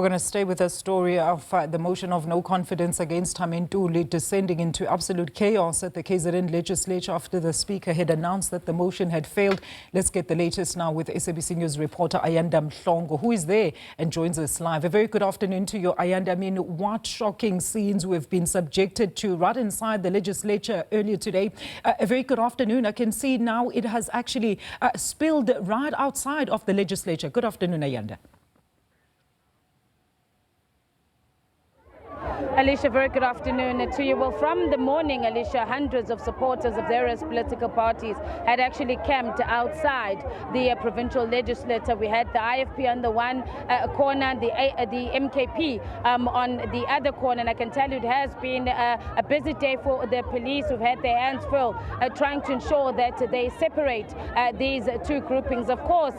We're going to stay with the story of the motion of no confidence against Thami Ntuli descending into absolute chaos at the KZN Legislature after the Speaker had announced that the motion had failed. Let's get the latest now with SABC News reporter Ayanda Mlongo, who is there and joins us live. A very good afternoon to you, Ayanda. I mean, what shocking scenes we've been subjected to right inside the legislature earlier today. A very good afternoon. I can see now it has actually spilled right outside of the legislature. Good afternoon, Ayanda. Alicia, very good afternoon to you. Well, from the morning, Alicia, hundreds of supporters of various political parties had actually camped outside the Provincial Legislature. We had the IFP on the one corner, the MKP on the other corner. And I can tell you it has been a busy day for the police who've had their hands full trying to ensure that they separate these two groupings. Of course,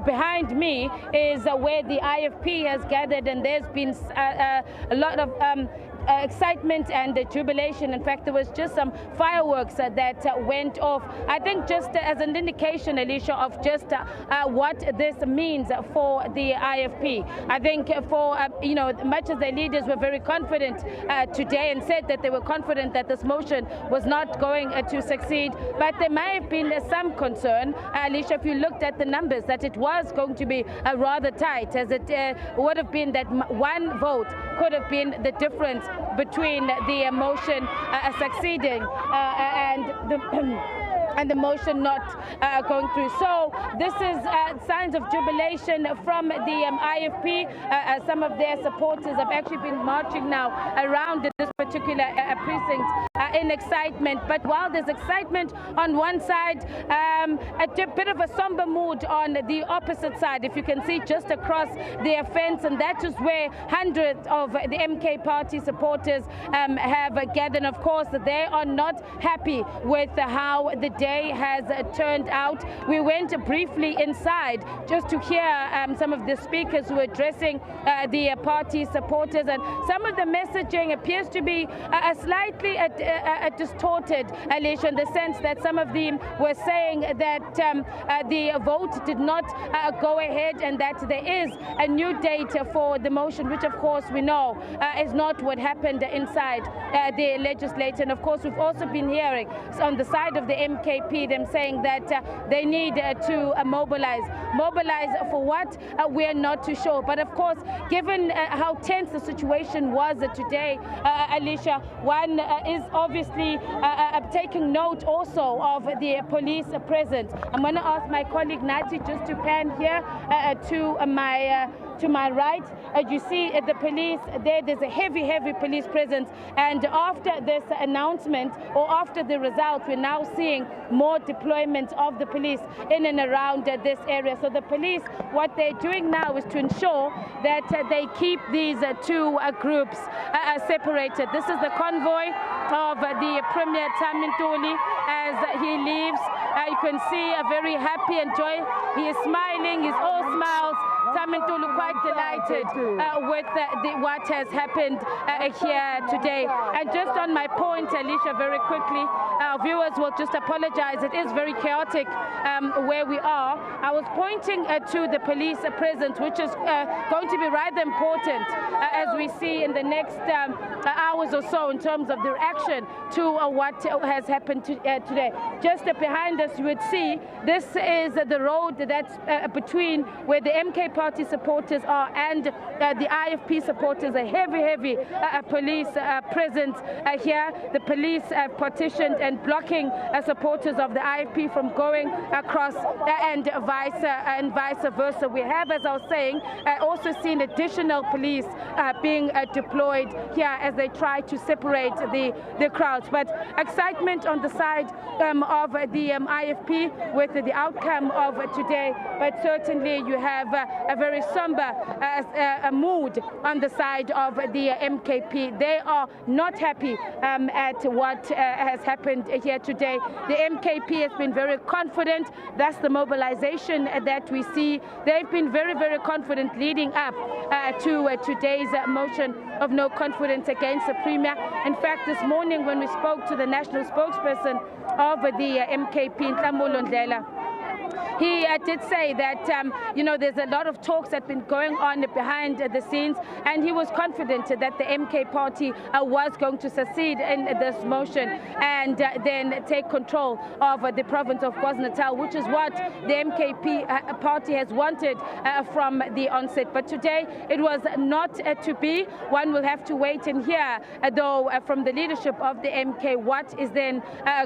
behind me is where the IFP has gathered, and there's been a lot of excitement and jubilation. In fact, there was just some fireworks that went off. I think just as an indication, Alicia, of just what this means for the IFP. I think for, much as the leaders were very confident today and said that they were confident that this motion was not going to succeed, but there may have been some concern, Alicia, if you looked at the numbers, that it was going to be rather tight, as it would have been that one vote could have been the difference between the motion succeeding and the motion not going through. So this is signs of jubilation from the IFP. Some of their supporters have actually been marching now around this particular precinct in excitement. But while there's excitement on one side, a bit of a somber mood on the opposite side. If you can see just across the fence, and that is where hundreds of the MK party supporters have gathered. And of course, they are not happy with how the day has turned out. We went briefly inside just to hear some of the speakers who were addressing the party supporters, and some of the messaging appears to be slightly distorted, Alicia, in the sense that some of them were saying that the vote did not go ahead and that there is a new date for the motion, which of course we know is not what happened inside the legislature. And of course, we've also been hearing on the side of the MKP them saying that they need to mobilize for what we're not too sure. But of course, given how tense the situation was today, Alicia, one is obviously taking note also of the police presence. I'm going to ask my colleague Nati just to pan here to my right. You see the police there's a heavy police presence, and after this announcement or after the results, we're now seeing more deployment of the police in and around this area. So the police, what they're doing now is to ensure that they keep these two groups separated. This is the convoy of the Premier Thami Ntuli as he leaves. You can see a very happy and joy. He is smiling, he's all smiles. Thami Ntuli quite delighted with what has happened here today. And just on my point, Alicia, very quickly, our viewers will just apologize. It is very chaotic where we are. I was pointing to the police presence, which is going to be rather important as we see in the next hours or so in terms of the reaction to what has happened today. Just behind us, you would see this is the road that's between where the MK party supporters are and the IFP supporters. A heavy police presence here. The police have partitioned and blocking supporters of the IFP from going across and vice versa. We have, as I was saying, also seen additional police being deployed here as they try to separate the crowds. But excitement on the side of the IFP with the outcome of today, but certainly you have a very somber mood on the side of the MKP. They are not happy at what has happened here today. The MKP has been very confident. That's the mobilization that we see. They've been very confident leading up to today's motion of no confidence against the Premier. In fact, this morning when we spoke to the national spokesperson of the MKP, Ayanda Mlongo, He did say that, there's a lot of talks that have been going on behind the scenes, and he was confident that the MK party was going to succeed in this motion and then take control of the province of KwaZulu-Natal, which is what the MKP party has wanted from the onset. But today it was not to be. One will have to wait and hear, though, from the leadership of the MK what is then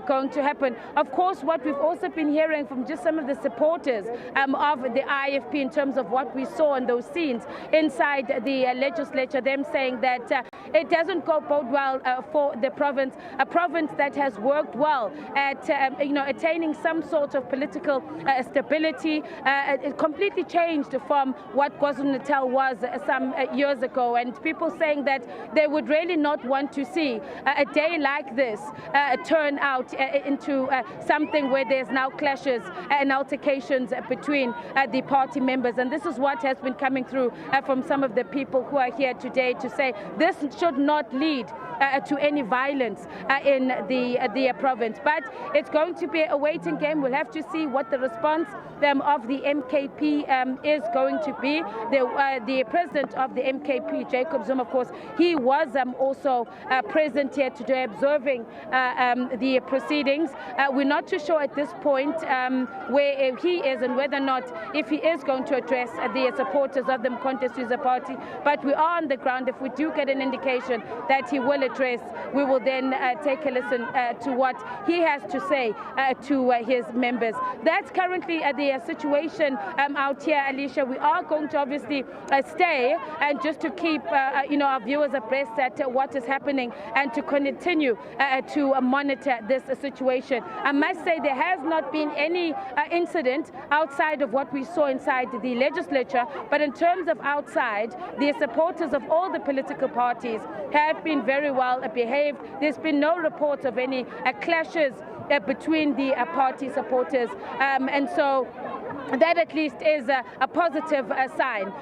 going to happen. Of course, what we've also been hearing from just some of the supporters of the IFP in terms of what we saw in those scenes inside the legislature, them saying that it doesn't bode well for the province, a province that has worked well at attaining some sort of political stability. It completely changed from what KwaZulu-Natal was some years ago, and people saying that they would really not want to see a day like this turn out into something where there's now clashes and altercations between the party members. And this is what has been coming through from some of the people who are here today to say this should not lead to any violence in the province. But it's going to be a waiting game. We'll have to see what the response of the MKP is going to be. The president of the MKP, Jacob Zuma, of course, he was also present here today observing the proceedings. We're not too sure at this point where he is and whether or not if he is going to address the supporters of the Mkhonto party. But we are on the ground. If we do get an indication that he will address, we will then take a listen to what he has to say to his members. That's currently the situation out here, Alicia. We are going to obviously stay and just to keep our viewers abreast at what is happening and to continue to monitor this situation. I must say there has not been any incident outside of what we saw inside the legislature, but in terms of outside, the supporters of all the political parties have been very well behaved. There's been no reports of any clashes between the party supporters, and so that at least is a positive sign.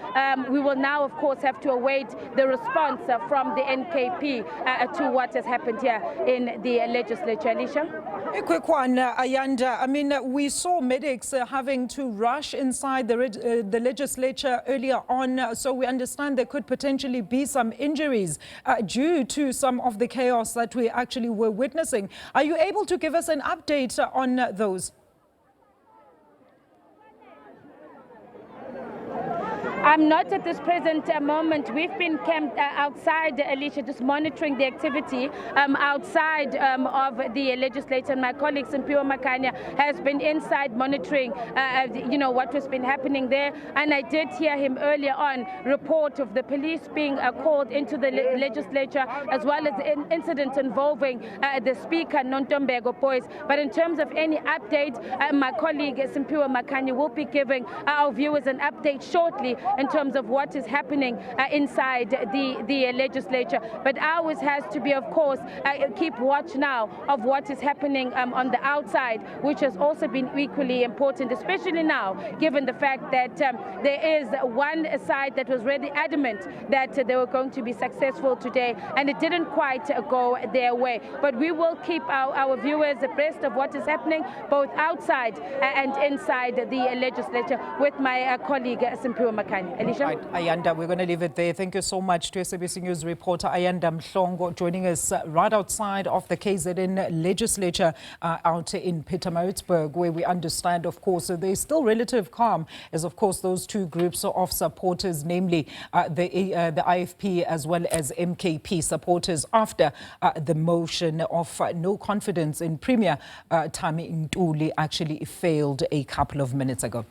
We will now, of course, have to await the response from the NKP to what has happened here in the legislature. Alicia? A quick one, Ayanda. I mean, we saw medics having to rush inside the legislature earlier on, so we understand there could potentially be some injuries due to some of the chaos that we actually were witnessing. Are you able to give us an update on those? I'm not at this present moment. We've been camped outside, Alicia, just monitoring the activity outside of the legislature. And my colleague, Simpiwe Makanya, has been inside monitoring, what has been happening there. And I did hear him earlier on report of the police being called into the legislature, as well as incidents involving the speaker, Nontombego Boys. But in terms of any update, my colleague, Simpiwe Makanya, will be giving our viewers an update shortly in terms of what is happening inside the legislature. But ours has to be, of course, keep watch now of what is happening on the outside, which has also been equally important, especially now, given the fact that there is one side that was really adamant that they were going to be successful today, and it didn't quite go their way. But we will keep our viewers abreast of what is happening both outside and inside the legislature with my colleague, Simpiwe Makanya. Alicia? Right, Ayanda, we're going to leave it there. Thank you so much to SABC News reporter Ayanda Mlongo joining us right outside of the KZN Legislature out in Pietermaritzburg, where we understand, of course, there's still relative calm as, of course, those two groups of supporters, namely the IFP as well as MKP supporters, after the motion of no confidence in Premier Thami Ntuli actually failed a couple of minutes ago.